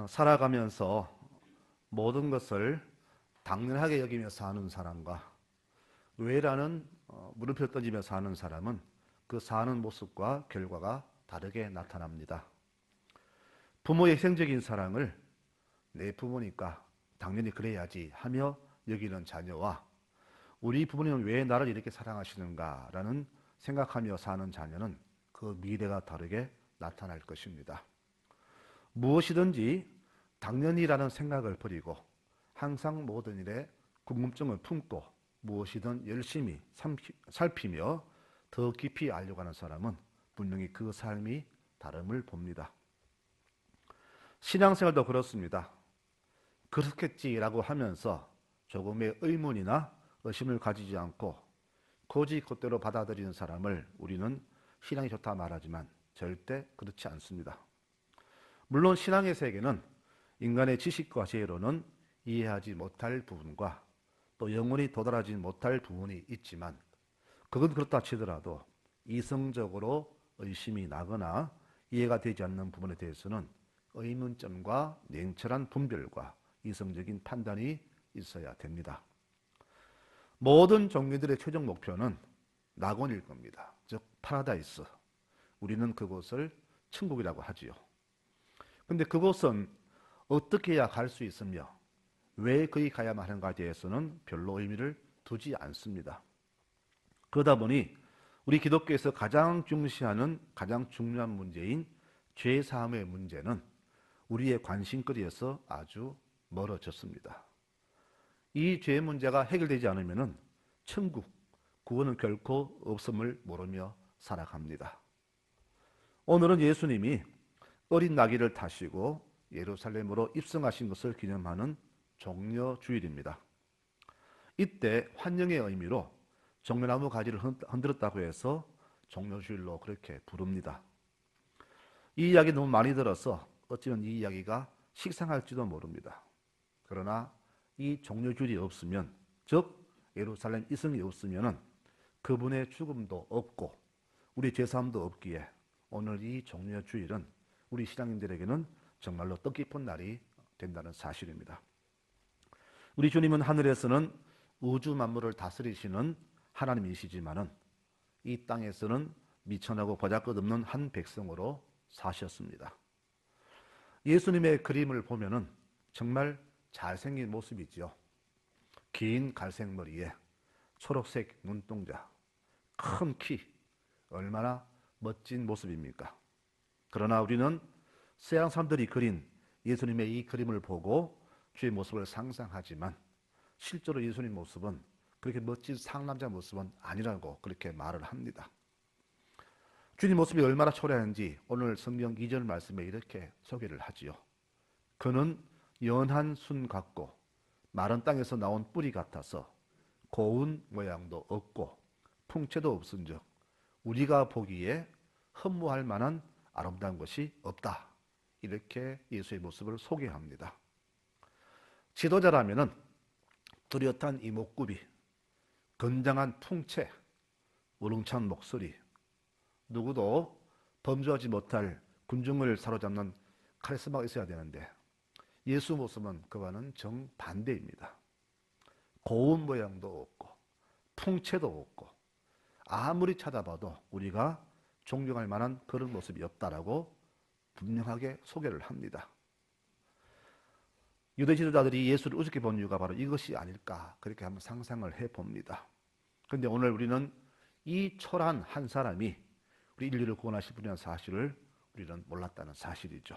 살아가면서 모든 것을 당연하게 여기며 사는 사람과 왜라는 물음표 던지며 사는 사람은 그 사는 모습과 결과가 다르게 나타납니다. 부모의 희생적인 사랑을 내 부모니까 당연히 그래야지 하며 여기는 자녀와 우리 부모님은 왜 나를 이렇게 사랑하시는가라는 생각하며 사는 자녀는 그 미래가 다르게 나타날 것입니다. 무엇이든지 당연히라는 생각을 버리고 항상 모든 일에 궁금증을 품고 무엇이든 열심히 살피며 더 깊이 알려고 하는 사람은 분명히 그 삶이 다름을 봅니다. 신앙생활도 그렇습니다. 그렇겠지라고 하면서 조금의 의문이나 의심을 가지지 않고 고지 곧대로 받아들이는 사람을 우리는 신앙이 좋다 말하지만 절대 그렇지 않습니다. 물론 신앙의 세계는 인간의 지식과 지혜로는 이해하지 못할 부분과 또 영원히 도달하지 못할 부분이 있지만 그건 그렇다 치더라도 이성적으로 의심이 나거나 이해가 되지 않는 부분에 대해서는 의문점과 냉철한 분별과 이성적인 판단이 있어야 됩니다. 모든 종교들의 최종 목표는 낙원일 겁니다. 즉 파라다이스. 우리는 그곳을 천국이라고 하지요. 근데 그곳은 어떻게 해야 갈 수 있으며 왜 거기 가야만 하는가에 대해서는 별로 의미를 두지 않습니다. 그러다 보니 우리 기독교에서 가장 중시하는 가장 중요한 문제인 죄사함의 문제는 우리의 관심거리에서 아주 멀어졌습니다. 이 죄 문제가 해결되지 않으면 천국, 구원은 결코 없음을 모르며 살아갑니다. 오늘은 예수님이 어린 나귀를 타시고 예루살렘으로 입성하신 것을 기념하는 종려주일입니다. 이때 환영의 의미로 종려나무 가지를 흔들었다고 해서 종려주일로 그렇게 부릅니다. 이 이야기 너무 많이 들어서 어쩌면 이 이야기가 식상할지도 모릅니다. 그러나 이 종려주일이 없으면, 즉 예루살렘 이성이 없으면 그분의 죽음도 없고 우리 죄사함도 없기에 오늘 이 종려주일은 우리 신앙인들에게는 정말로 뜻깊은 날이 된다는 사실입니다. 우리 주님은 하늘에서는 우주 만물을 다스리시는 하나님이시지만은 이 땅에서는 미천하고 보잘것없는 한 백성으로 사셨습니다. 예수님의 그림을 보면은 정말 잘생긴 모습이지요. 긴 갈색 머리에 초록색 눈동자, 큰 키, 얼마나 멋진 모습입니까? 그러나 우리는 서양 사람들이 그린 예수님의 이 그림을 보고 주의 모습을 상상하지만 실제로 예수님 모습은 그렇게 멋진 상남자 모습은 아니라고 그렇게 말을 합니다. 주님 모습이 얼마나 초라한지 오늘 성경 2절 말씀에 이렇게 소개를 하지요. 그는 연한 순 같고 마른 땅에서 나온 뿌리 같아서 고운 모양도 없고 풍채도 없은즉 우리가 보기에 흠모할 만한 아름다운 것이 없다. 이렇게 예수의 모습을 소개합니다. 지도자라면은 뚜렷한 이목구비, 건장한 풍채, 우렁찬 목소리, 누구도 범주하지 못할 군중을 사로잡는 카리스마가 있어야 되는데 예수 모습은 그와는 정반대입니다. 고운 모양도 없고 풍채도 없고 아무리 찾아봐도 우리가 존경할 만한 그런 모습이 없다라고 분명하게 소개를 합니다. 유대 지도자들이 예수를 우습게 본 이유가 바로 이것이 아닐까 그렇게 한번 상상을 해봅니다. 그런데 오늘 우리는 이 초라한 한 사람이 우리 인류를 구원하실 분이라는 사실을 우리는 몰랐다는 사실이죠.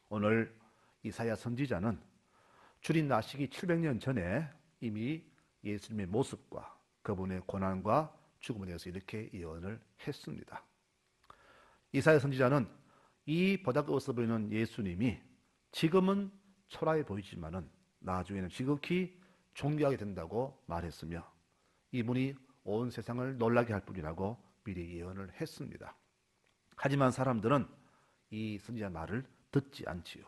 오늘 이사야 선지자는 주님 나시기 700년 전에 이미 예수님의 모습과 그분의 고난과 죽음에 대해서 이렇게 예언을 했습니다. 이사야 선지자는 이 보잘것없어 보이는 예수님이 지금은 초라해 보이지만은 나중에는 지극히 존귀하게 된다고 말했으며 이분이 온 세상을 놀라게 할 뿐이라고 미리 예언을 했습니다. 하지만 사람들은 이 선지자 말을 듣지 않지요.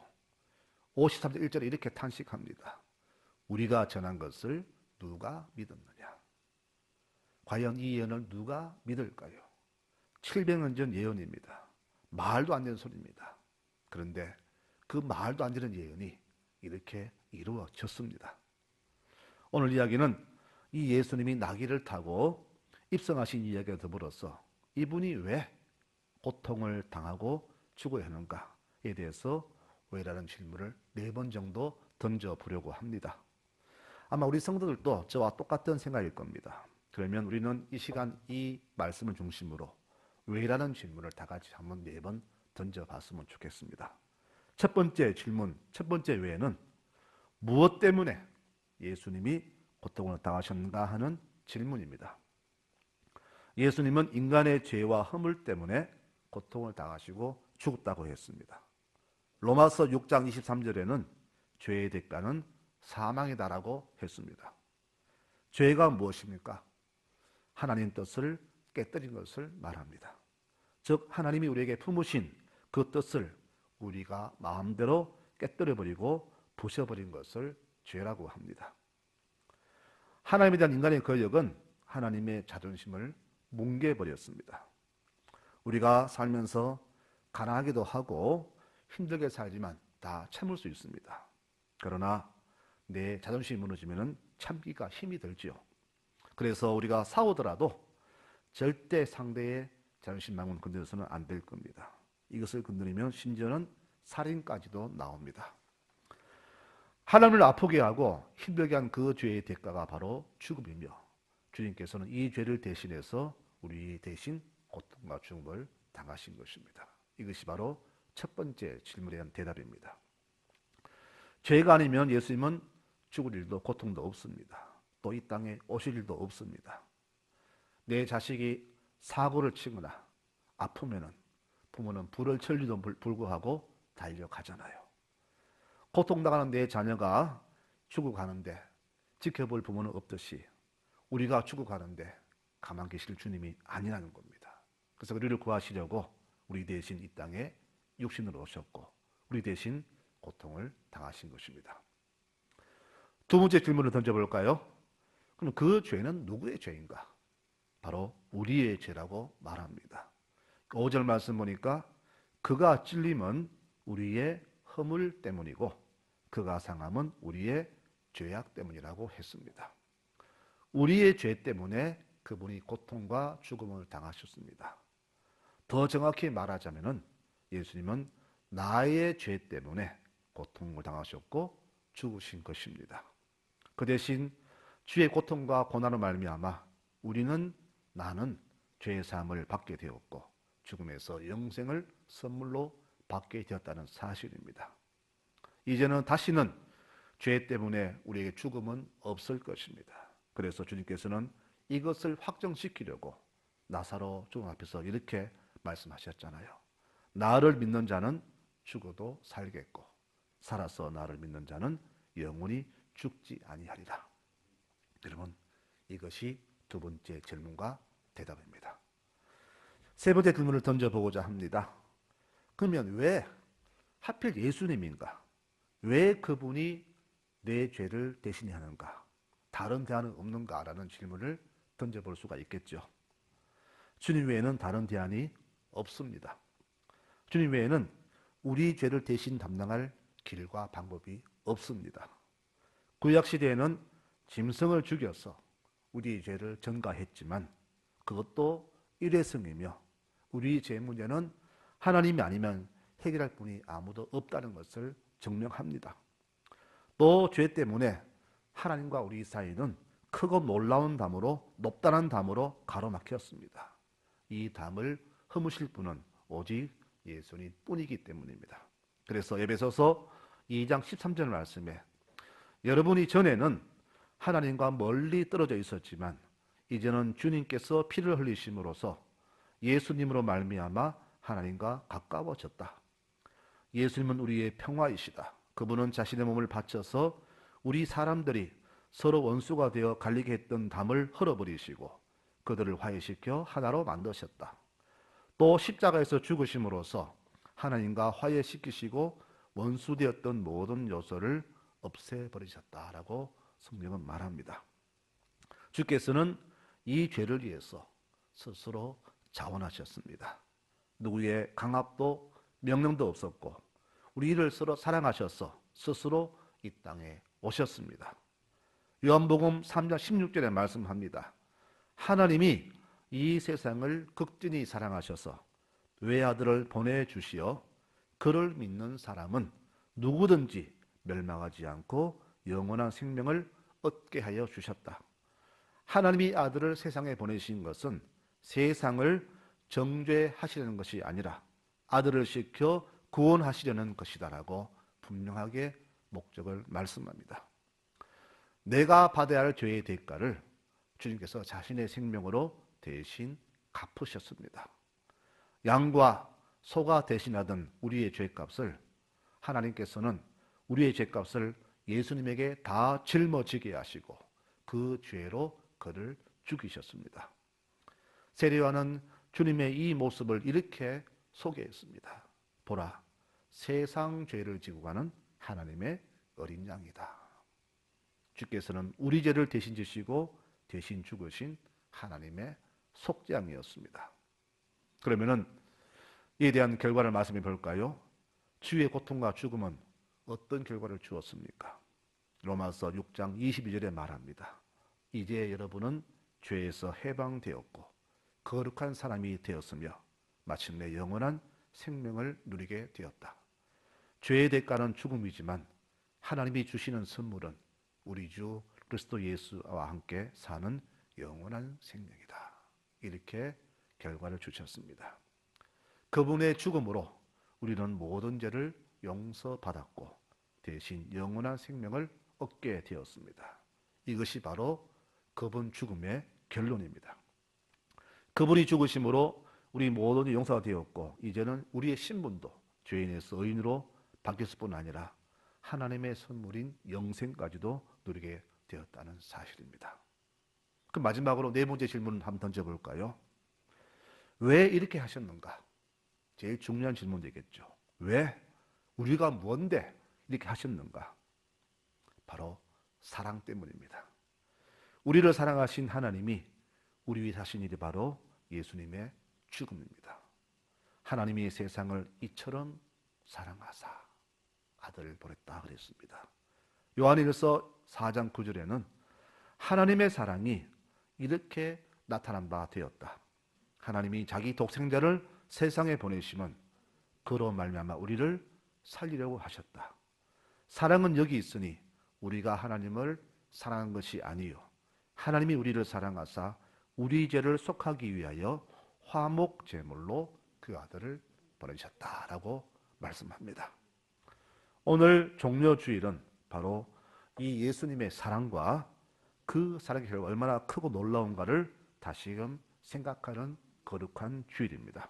53절 1절에 이렇게 탄식합니다. 우리가 전한 것을 누가 믿었느냐? 과연 이 예언을 누가 믿을까요? 700년 전 예언입니다. 말도 안 되는 소리입니다. 그런데 그 말도 안 되는 예언이 이렇게 이루어졌습니다. 오늘 이야기는 이 예수님이 나귀를 타고 입성하신 이야기와 더불어서 이분이 왜 고통을 당하고 죽어야 하는가에 대해서 왜라는 질문을 4번 정도 던져보려고 합니다. 아마 우리 성도들도 저와 똑같은 생각일 겁니다. 그러면 우리는 이 시간 이 말씀을 중심으로 왜라는 질문을 다 같이 한번 4번 던져봤으면 좋겠습니다. 첫 번째 질문, 첫 번째 왜는 무엇 때문에 예수님이 고통을 당하셨는가 하는 질문입니다. 예수님은 인간의 죄와 허물 때문에 고통을 당하시고 죽었다고 했습니다. 로마서 6장 23절에는 죄의 대가는 사망이다라고 했습니다. 죄가 무엇입니까? 하나님 뜻을 깨뜨린 것을 말합니다. 즉 하나님이 우리에게 품으신 그 뜻을 우리가 마음대로 깨뜨려버리고 부셔버린 것을 죄라고 합니다. 하나님에 대한 인간의 거역은 하나님의 자존심을 뭉개버렸습니다. 우리가 살면서 가난하기도 하고 힘들게 살지만 다 참을 수 있습니다. 그러나 내 자존심이 무너지면 참기가 힘이 들지요. 그래서 우리가 싸우더라도 절대 상대의 자존심만은 건드려서는 안 될 겁니다. 이것을 건드리면 심지어는 살인까지도 나옵니다. 하나님을 아프게 하고 힘들게 한 그 죄의 대가가 바로 죽음이며 주님께서는 이 죄를 대신해서 우리 대신 고통과 죽음을 당하신 것입니다. 이것이 바로 첫 번째 질문에 대한 대답입니다. 죄가 아니면 예수님은 죽을 일도 고통도 없습니다. 또 이 땅에 오실 일도 없습니다. 내 자식이 사고를 치거나 아프면은 부모는 불을 천리도 불구하고 달려가잖아요. 고통당하는 내 자녀가 죽어가는데 지켜볼 부모는 없듯이 우리가 죽어가는데 가만 계실 주님이 아니라는 겁니다. 그래서 우리를 구하시려고 우리 대신 이 땅에 육신으로 오셨고 우리 대신 고통을 당하신 것입니다. 두 번째 질문을 던져볼까요? 그럼 그 죄는 누구의 죄인가? 바로 우리의 죄라고 말합니다. 5절 말씀 보니까 그가 찔림은 우리의 허물 때문이고 그가 상함은 우리의 죄악 때문이라고 했습니다. 우리의 죄 때문에 그분이 고통과 죽음을 당하셨습니다. 더 정확히 말하자면 예수님은 나의 죄 때문에 고통을 당하셨고 죽으신 것입니다. 그 대신 주의 고통과 고난을 말미암아 나는 죄의 사함을 받게 되었고 죽음에서 영생을 선물로 받게 되었다는 사실입니다. 이제는 다시는 죄 때문에 우리에게 죽음은 없을 것입니다. 그래서 주님께서는 이것을 확정시키려고 나사로 죽음 앞에서 이렇게 말씀하셨잖아요. 나를 믿는 자는 죽어도 살겠고 살아서 나를 믿는 자는 영원히 죽지 아니하리라. 여러분, 이것이 두 번째 질문과 대답입니다. 세 번째 질문을 던져보고자 합니다. 그러면 왜 하필 예수님인가? 왜 그분이 내 죄를 대신해야 하는가? 다른 대안은 없는가라는 질문을 던져볼 수가 있겠죠. 주님 외에는 다른 대안이 없습니다. 주님 외에는 우리 죄를 대신 담당할 길과 방법이 없습니다. 구약시대에는 짐승을 죽여서 우리 죄를 전가했지만 그것도 일회성이며 우리 죄 문제는 하나님이 아니면 해결할 분이 아무도 없다는 것을 증명합니다. 또 죄 때문에 하나님과 우리 사이는 크고 놀라운 담으로 높다는 담으로 가로막혔습니다. 이 담을 허무실 분은 오직 예수님 뿐이기 때문입니다. 그래서 에베소서 2장 13절 말씀에 여러분이 전에는 하나님과 멀리 떨어져 있었지만 이제는 주님께서 피를 흘리심으로써 예수님으로 말미암아 하나님과 가까워졌다. 예수님은 우리의 평화이시다. 그분은 자신의 몸을 바쳐서 우리 사람들이 서로 원수가 되어 갈리게 했던 담을 헐어버리시고 그들을 화해시켜 하나로 만드셨다. 또 십자가에서 죽으심으로써 하나님과 화해시키시고 원수되었던 모든 요소를 없애버리셨다라고 성경은 말합니다. 주께서는 이 죄를 위해서 스스로 자원하셨습니다. 누구의 강압도 명령도 없었고 우리를 서로 사랑하셔서 스스로 이 땅에 오셨습니다. 요한복음 3장 16절에 말씀합니다. 하나님이 이 세상을 극진히 사랑하셔서 외아들을 보내주시어 그를 믿는 사람은 누구든지 멸망하지 않고 영원한 생명을 얻게 하여 주셨다. 하나님이 아들을 세상에 보내신 것은 세상을 정죄하시려는 것이 아니라 아들을 시켜 구원하시려는 것이다라고 분명하게 목적을 말씀합니다. 내가 받아야 할 죄의 대가를 주님께서 자신의 생명으로 대신 갚으셨습니다. 양과 소가 대신하던 우리의 죄값을 하나님께서는 우리의 죄값을 예수님에게 다 짊어지게 하시고 그 죄로 그를 죽이셨습니다. 세례요한은 주님의 이 모습을 이렇게 소개했습니다. 보라, 세상 죄를 지고 가는 하나님의 어린 양이다. 주께서는 우리 죄를 대신 지시고 대신 죽으신 하나님의 속죄양이었습니다. 그러면은 이에 대한 결과를 말씀해 볼까요? 주의 고통과 죽음은 어떤 결과를 주었습니까? 로마서 6장 22절에 말합니다. 이제 여러분은 죄에서 해방되었고 거룩한 사람이 되었으며 마침내 영원한 생명을 누리게 되었다. 죄의 대가는 죽음이지만 하나님이 주시는 선물은 우리 주 그리스도 예수와 함께 사는 영원한 생명이다. 이렇게 결과를 주셨습니다. 그분의 죽음으로 우리는 모든 죄를 용서받았고 대신 영원한 생명을 얻게 되었습니다. 이것이 바로 그분 죽음의 결론입니다. 그분이 죽으심으로 우리 모든 죄 용서가 되었고 이제는 우리의 신분도 죄인에서 의인으로 바뀌었을 뿐 아니라 하나님의 선물인 영생까지도 누리게 되었다는 사실입니다. 그럼 마지막으로 네 번째 질문을 한번 던져볼까요? 왜 이렇게 하셨는가? 제일 중요한 질문 되겠죠. 왜? 우리가 뭔데 이렇게 하셨는가? 바로 사랑 때문입니다. 우리를 사랑하신 하나님이 우리 위해 하신 일이 바로 예수님의 죽음입니다. 하나님이 세상을 이처럼 사랑하사 아들을 보냈다 그랬습니다. 요한일서 4장 9절에는 하나님의 사랑이 이렇게 나타난 바 되었다. 하나님이 자기 독생자를 세상에 보내심은 그로 말미암아 우리를 살리려고 하셨다. 사랑은 여기 있으니 우리가 하나님을 사랑한 것이 아니요 하나님이 우리를 사랑하사 우리 죄를 속하기 위하여 화목 제물로 그 아들을 보내셨다라고 말씀합니다. 오늘 종려주일은 바로 이 예수님의 사랑과 그 사랑의 결과가 얼마나 크고 놀라운가를 다시금 생각하는 거룩한 주일입니다.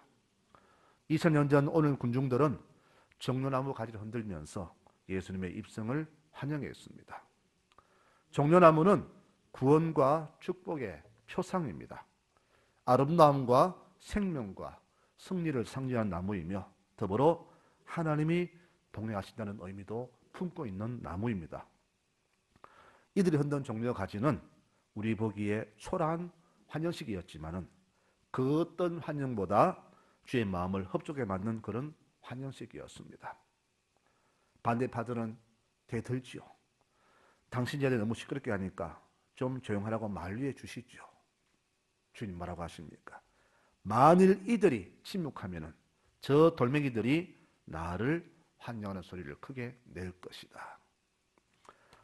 2000년 전 오늘 군중들은 종려나무 가지를 흔들면서 예수님의 입성을 환영했습니다. 종려나무는 구원과 축복의 표상입니다. 아름다움과 생명과 승리를 상징하는 나무이며 더불어 하나님이 동행하신다는 의미도 품고 있는 나무입니다. 이들이 흔든 종려 가지는 우리 보기에 초라한 환영식이었지만은 그 어떤 환영보다 주의 마음을 흡족해 만든 그런 환영식이었습니다. 반대파들은 대들지요. 당신 자리에 너무 시끄럽게 하니까 좀 조용하라고 만류해 주시죠. 주님 뭐라고 하십니까? 만일 이들이 침묵하면은 저 돌멩이들이 나를 환영하는 소리를 크게 낼 것이다.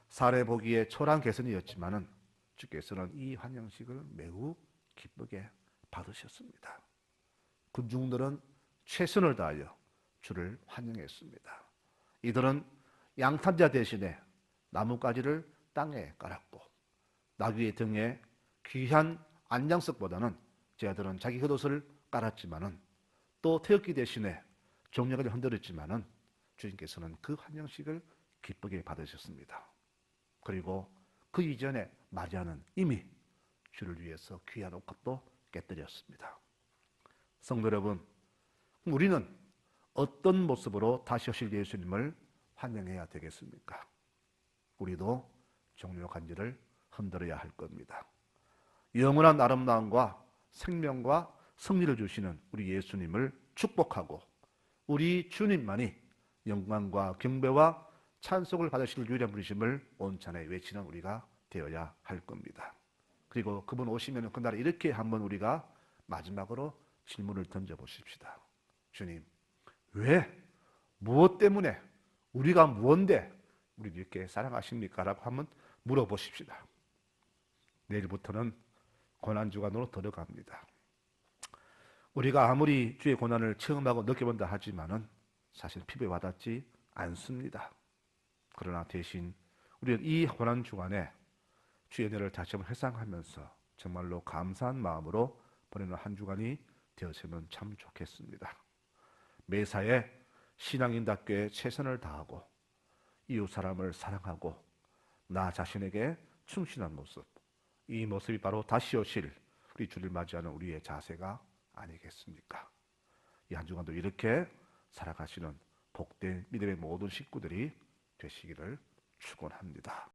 사례 보기에 초라한 개선이었지만은 주께서는 이 환영식을 매우 기쁘게 받으셨습니다. 군중들은 최선을 다하여 주를 환영했습니다. 이들은 양탄자 대신에 나뭇가지를 땅에 깔았고 나귀의 등에 귀한 안장석보다는 제자들은 자기 겉옷을 깔았지만은 또 태극기 대신에 종려가지를 흔들었지만은 주님께서는 그 환영식을 기쁘게 받으셨습니다. 그리고 그 이전에 마리아는 이미 주를 위해서 귀한 옷값도 깨뜨렸습니다. 성도 여러분, 우리는 어떤 모습으로 다시 오실 예수님을 환영해야 되겠습니까? 우리도 종려 간지를 흔들어야 할 겁니다. 영원한 아름다움과 생명과 승리를 주시는 우리 예수님을 축복하고 우리 주님만이 영광과 경배와 찬송을 받으실 유일한 분이심을 온찬에 외치는 우리가 되어야 할 겁니다. 그리고 그분 오시면 그날 이렇게 한번 우리가 마지막으로 질문을 던져보십시다. 주님, 왜? 무엇 때문에? 우리가 무언데 우리를 이렇게 사랑하십니까? 라고 한번 물어보십시다. 내일부터는 고난주간으로 들어갑니다. 우리가 아무리 주의 고난을 체험하고 느껴본다 하지만은 사실 피부에 와닿지 않습니다. 그러나 대신 우리는 이 고난주간에 주의 은혜를 다시 한번 회상하면서 정말로 감사한 마음으로 보내는 한 주간이 되었으면 참 좋겠습니다. 매사에 신앙인답게 최선을 다하고 이웃 사람을 사랑하고 나 자신에게 충실한 모습, 이 모습이 바로 다시 오실 우리 주를 맞이하는 우리의 자세가 아니겠습니까? 이 한 주간도 이렇게 살아가시는 복된 믿음의 모든 식구들이 되시기를 축원합니다.